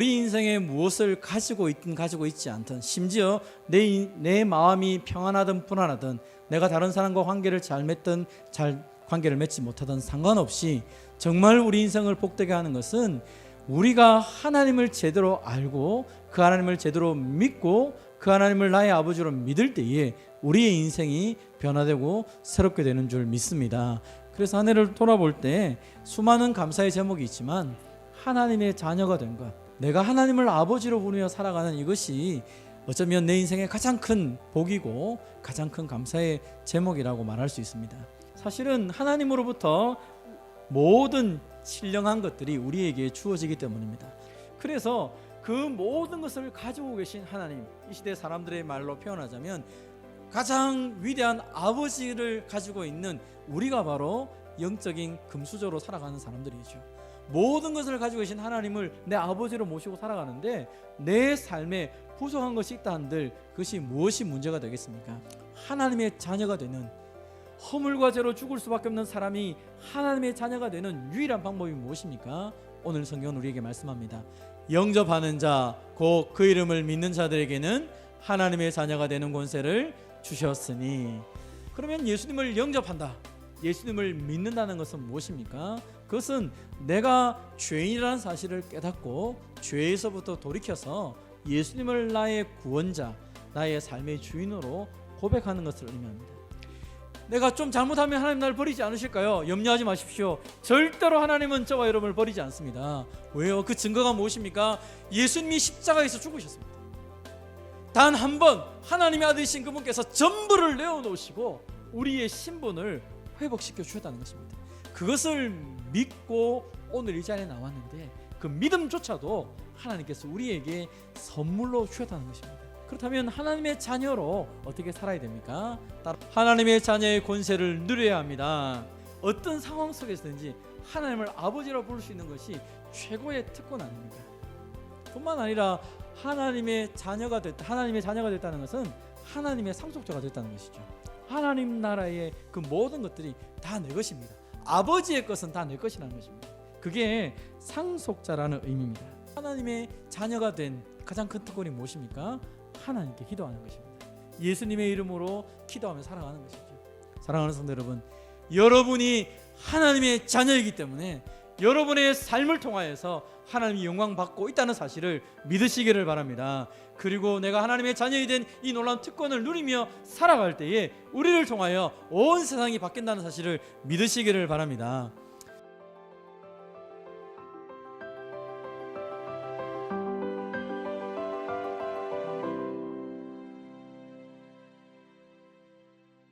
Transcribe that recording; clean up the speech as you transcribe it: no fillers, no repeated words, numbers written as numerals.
우리 인생에 무엇을 가지고 있든 가지고 있지 않든, 심지어 내 마음이 평안하든 불안하든, 내가 다른 사람과 관계를 잘 맺든 잘 관계를 맺지 못하든 상관없이 정말 우리 인생을 복되게 하는 것은 우리가 하나님을 제대로 알고 그 하나님을 제대로 믿고 그 하나님을 나의 아버지로 믿을 때에 우리의 인생이 변화되고 새롭게 되는 줄 믿습니다. 그래서 한 해를 돌아볼 때 수많은 감사의 제목이 있지만 하나님의 자녀가 된 것, 내가 하나님을 아버지로 부르며 살아가는 이것이 어쩌면 내 인생의 가장 큰 복이고 가장 큰 감사의 제목이라고 말할 수 있습니다. 사실은 하나님으로부터 모든 신령한 것들이 우리에게 주어지기 때문입니다. 그래서 그 모든 것을 가지고 계신 하나님, 이 시대 사람들의 말로 표현하자면 가장 위대한 아버지를 가지고 있는 우리가 바로 영적인 금수저로 살아가는 사람들이죠. 모든 것을 가지고 계신 하나님을 내 아버지로 모시고 살아가는데 내 삶에 부족한 것이 있다 한들 그것이 무엇이 문제가 되겠습니까? 하나님의 자녀가 되는, 허물과 죄로 죽을 수밖에 없는 사람이 하나님의 자녀가 되는 유일한 방법이 무엇입니까? 오늘 성경은 우리에게 말씀합니다. 영접하는 자, 곧 그 이름을 믿는 자들에게는 하나님의 자녀가 되는 권세를 주셨으니. 그러면 예수님을 영접한다, 예수님을 믿는다는 것은 무엇입니까? 그것은 내가 죄인이라는 사실을 깨닫고 죄에서부터 돌이켜서 예수님을 나의 구원자, 나의 삶의 주인으로 고백하는 것을 의미합니다. 내가 좀 잘못하면 하나님 나를 버리지 않으실까요? 염려하지 마십시오. 절대로 하나님은 저와 여러분을 버리지 않습니다. 왜요? 그 증거가 무엇입니까? 예수님이 십자가에서 죽으셨습니다. 단 한 번 하나님의 아들이신 그분께서 전부를 내어놓으시고 우리의 신분을 회복시켜 주셨다는 것입니다. 그것을 믿고 오늘 이 자리에 나왔는데 그 믿음조차도 하나님께서 우리에게 선물로 주셨다는 것입니다. 그렇다면 하나님의 자녀로 어떻게 살아야 됩니까? 하나님의 자녀의 권세를 누려야 합니다. 어떤 상황 속에서든지 하나님을 아버지로 부를 수 있는 것이 최고의 특권 아닙니까? 뿐만 아니라 하나님의 자녀가 됐다는 것은 하나님의 상속자가 됐다는 것이죠. 하나님 나라의 그 모든 것들이 다 내 것입니다. 아버지의 것은 다 내 것이라는 것입니다. 그게 상속자라는 의미입니다. 하나님의 자녀가 된 가장 큰 특권이 무엇입니까? 하나님께 기도하는 것입니다. 예수님의 이름으로 기도하며 살아가는 것이죠. 사랑하는 성도 여러분, 여러분이 하나님의 자녀이기 때문에 여러분의 삶을 통하여서 하나님이 영광 받고 있다는 사실을 믿으시기를 바랍니다. 그리고 내가 하나님의 자녀이 된 이 놀라운 특권을 누리며 살아갈 때에 우리를 통하여 온 세상이 바뀐다는 사실을 믿으시기를 바랍니다.